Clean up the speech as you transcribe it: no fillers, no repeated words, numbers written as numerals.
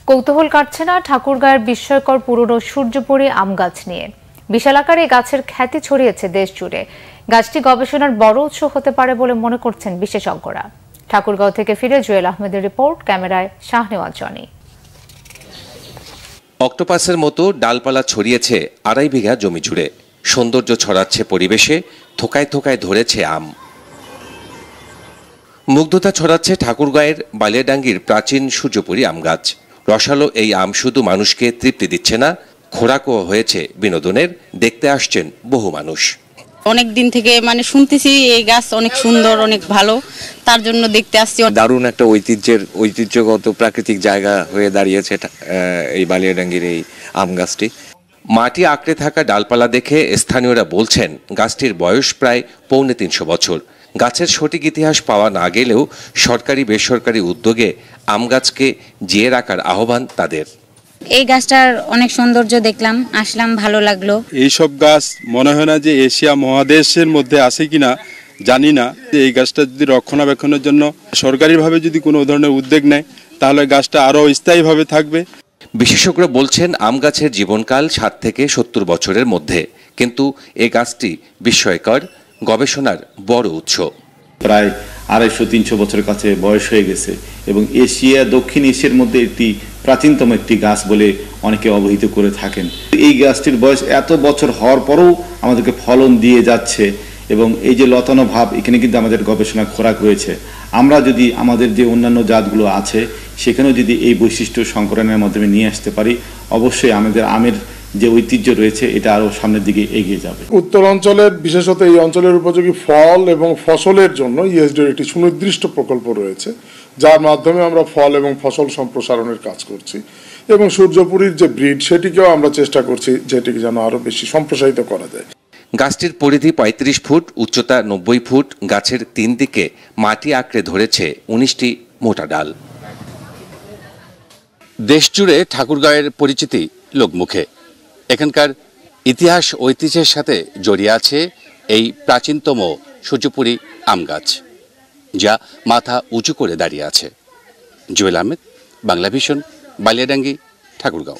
কৌতূহল কাটছে না ঠাকুরগাঁয়ের বিস্ময়কর পুরনো সূর্যপুরী আম গাছ নিয়ে। বিশাল আকারে এই গাছের খ্যাতি ছড়িয়েছে দেশ জুড়ে। গাছটি গবেষণার বড় উৎস হতে পারে বলে মনে করছেন বিশেষজ্ঞরা। ঠাকুরগাঁও থেকে ফিরে জুয়েল আহমেদের রিপোর্ট, ক্যামেরায় শাহনেওয়াজ জনি। অক্টোপাসের মতো ডালপালা ছড়িয়েছে 2.5 বিঘা জমি জুড়ে। সৌন্দর্য ছড়াচ্ছে পরিবেশে, থোকায় থোকায় ধরেছে আম। মুগ্ধতা ছড়াচ্ছে ঠাকুরগাঁয়ের বালিয়াডাঙ্গির প্রাচীন সূর্যপুরী আম গাছ। রসালো এই আম শুধু মানুষকে তৃপ্তি দিচ্ছে না, খোরাকও হয়েছে বিনোদনের। দেখতে আসছেন বহু মানুষ। অনেক দিন থেকে শুনতেছি এই গাছ অনেক সুন্দর, অনেক ভালো, তার জন্য দেখতে আসছি। দারুণ একটা ঐতিহ্যগত প্রাকৃতিক জায়গা হয়ে দাঁড়িয়েছে এই বালিয়াডাঙ্গির এই আম গাছটি। মাটি আঁকড়ে থাকা ডালপালা দেখে স্থানীয়রা বলছেন গাছটির বয়স প্রায় 350 বছর। গাছের সঠিক ইতিহাস পাওয়া না গেলেও সরকারি বেসরকারি উদ্যোগে আম গাছকে জিয়ে রাখার আহ্বান তাদের। এই গাছটার অনেক সৌন্দর্য দেখলাম, আসলাম, ভালো লাগলো। এইসব গাছ মনে হয় না যে এশিয়া মহাদেশের মধ্যে আছে কিনা জানি না। এই গাছটা যদি রক্ষণাবেক্ষণের জন্য সরকারিভাবে যদি কোনো ধরনের উদ্যোগ নেয় তাহলে গাছটা আরো স্থায়ীভাবে থাকবে। বিশেষজ্ঞরা বলছেন আম গাছের জীবনকাল 60 থেকে 70 বছরের মধ্যে, কিন্তু এই গাছটি বিস্ময়কর, গবেষণার বড় উৎস। প্রায় 250-300 বছরের কাছে বয়স হয়ে গেছে এবং দক্ষিণ এশিয়ার মধ্যে একটি প্রাচীনতম একটি গাছ বলে অনেকে অবহিত করে থাকেন। এই গাছটির বয়স এত বছর হওয়ার পরেও আমাদেরকে ফলন দিয়ে যাচ্ছে এবং এই যে লতানো ভাব, এখানে কিন্তু আমাদের গবেষণা খোরাক রয়েছে। আমরা যদি আমাদের যে অন্যান্য জাতগুলো আছে সেখানেও যদি এই বৈশিষ্ট্য সংকরণের মাধ্যমে নিয়ে আসতে পারি, অবশ্যই আমাদের আমের যে ঐতিহ্য রয়েছে এটা আরো সামনের দিকে এগিয়ে যাবে। উত্তর অঞ্চলের, বিশেষত এই অঞ্চলের উপযোগী ফল এবং ফসলের জন্য ইউএসডির একটি সুনির্দিষ্ট প্রকল্প রয়েছে, যার মাধ্যমে আমরা ফল এবং ফসল সম্প্রসারণের কাজ করছি এবং সূর্যপুরীর যে ব্রিড সেটিকেও আমরা চেষ্টা করছি যেটিকে যেন আরো বেশি সম্প্রসারিত করা যায়। গাছটির পরিধি 35 ফুট, উচ্চতা 90 ফুট। গাছের 3 দিকে মাটি আঁকড়ে ধরেছে 19টি মোটা ডাল। দেশজুড়ে ঠাকুরগাঁয়ের পরিচিতি লোকমুখে। এখানকার ইতিহাস ঐতিহ্যের সাথে জড়িয়ে আছে এই প্রাচীনতম সূর্যপুরী আম গাছ, যা মাথা উঁচু করে দাঁড়িয়ে আছে। জুয়েল আহমেদ, বাংলা ভিশন, বালিয়াডাঙ্গি, ঠাকুরগাঁও।